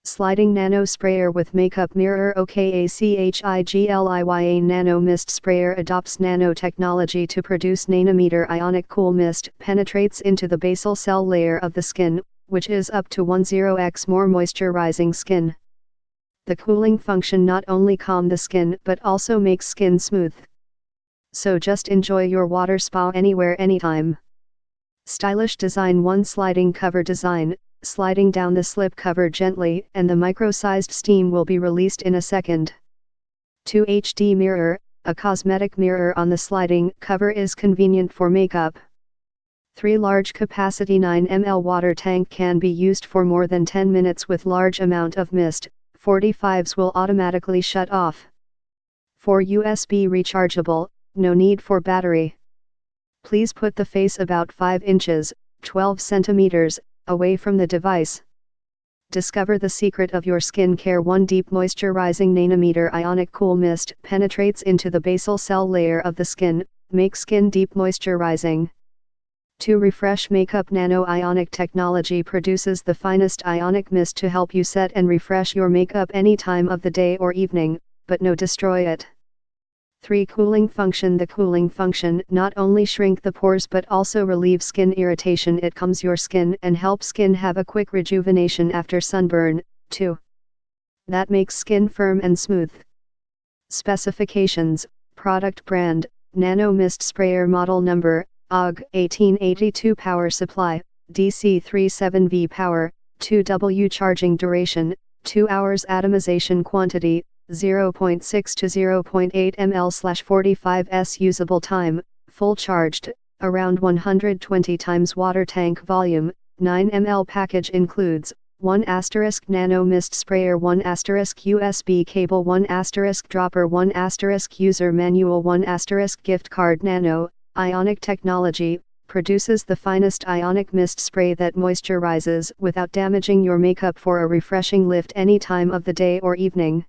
Sliding Nano Sprayer with Makeup Mirror. OKACHI GLIYA Nano Mist Sprayer adopts nanotechnology to produce nanometer ionic cool mist, penetrates into the basal cell layer of the skin, which is up to 10x more moisturizing skin. The cooling function not only calm the skin but also makes skin smooth. So just enjoy your water spa anywhere anytime. Stylish design. 1 sliding cover design. Sliding down the slip cover gently and the micro-sized steam will be released in a second. 2 HD mirror. A cosmetic mirror on the sliding cover is convenient for makeup. 3 large capacity 9 ml water tank can be used for more than 10 minutes with large amount of mist. 45s will automatically shut off. 4 USB rechargeable, no need for battery. Please put the face about 5 inches, 12 centimeters, away from the device. Discover the secret of your skincare. 1 deep moisturizing nanometer ionic cool mist penetrates into the basal cell layer of the skin, makes skin deep moisturizing. 2 refresh. Makeup Nano-ionic technology produces the finest ionic mist to help you set and refresh your makeup any time of the day or evening, but no destroy it. 3 cooling function. The cooling function not only shrink the pores but also relieve skin irritation. It calms your skin and helps skin have a quick rejuvenation after sunburn. 2. That makes skin firm and smooth. Specifications. Product brand, Nano Mist Sprayer. Model number, OG 1882. Power supply, DC 37V power, 2W. Charging duration, 2 hours. Atomization quantity, 0.6 to 0.8 ml/45s. Usable time, full charged, around 120 times. Water tank volume, 9 ml. Package includes 1 * Nano Mist Sprayer, 1 * USB cable, 1 * dropper, 1 * user manual, 1 * Gift Card Nano. Ionic Technology produces the finest ionic mist spray that moisturizes without damaging your makeup for a refreshing lift any time of the day or evening.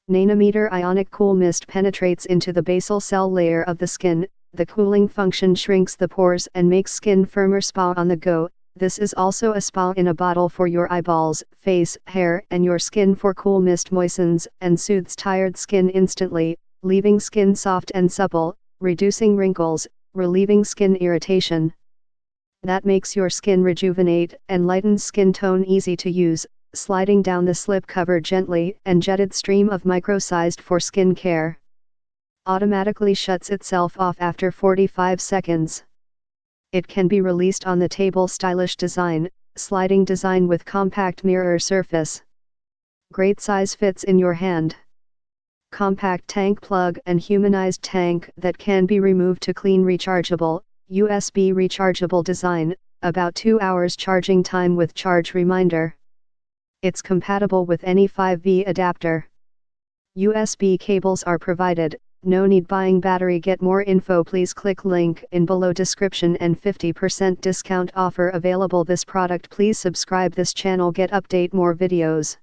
Nanometer ionic cool mist penetrates into the basal cell layer of the skin. The cooling function shrinks the pores and makes skin firmer. Spa on the go. This is also a spa in a bottle for your eyeballs, face, hair and your skin. For cool mist moistens and soothes tired skin instantly, leaving skin soft and supple, reducing wrinkles, relieving skin irritation. That makes your skin rejuvenate and lightens skin tone. Easy to use, sliding down the slip cover gently and jetted stream of micro-sized for skin care. Automatically shuts itself off after 45 seconds. It can be released on the table. Stylish design, sliding design with compact mirror surface. Great size, fits in your hand. Compact tank plug and humanized tank that can be removed to clean. Rechargeable, USB rechargeable design, about 2 hours charging time with charge reminder. It's compatible with any 5V adapter. USB cables are provided, no need buying battery. Get more info please click link in below description and 50% discount offer available. This product. Please subscribe this channel, get update more videos.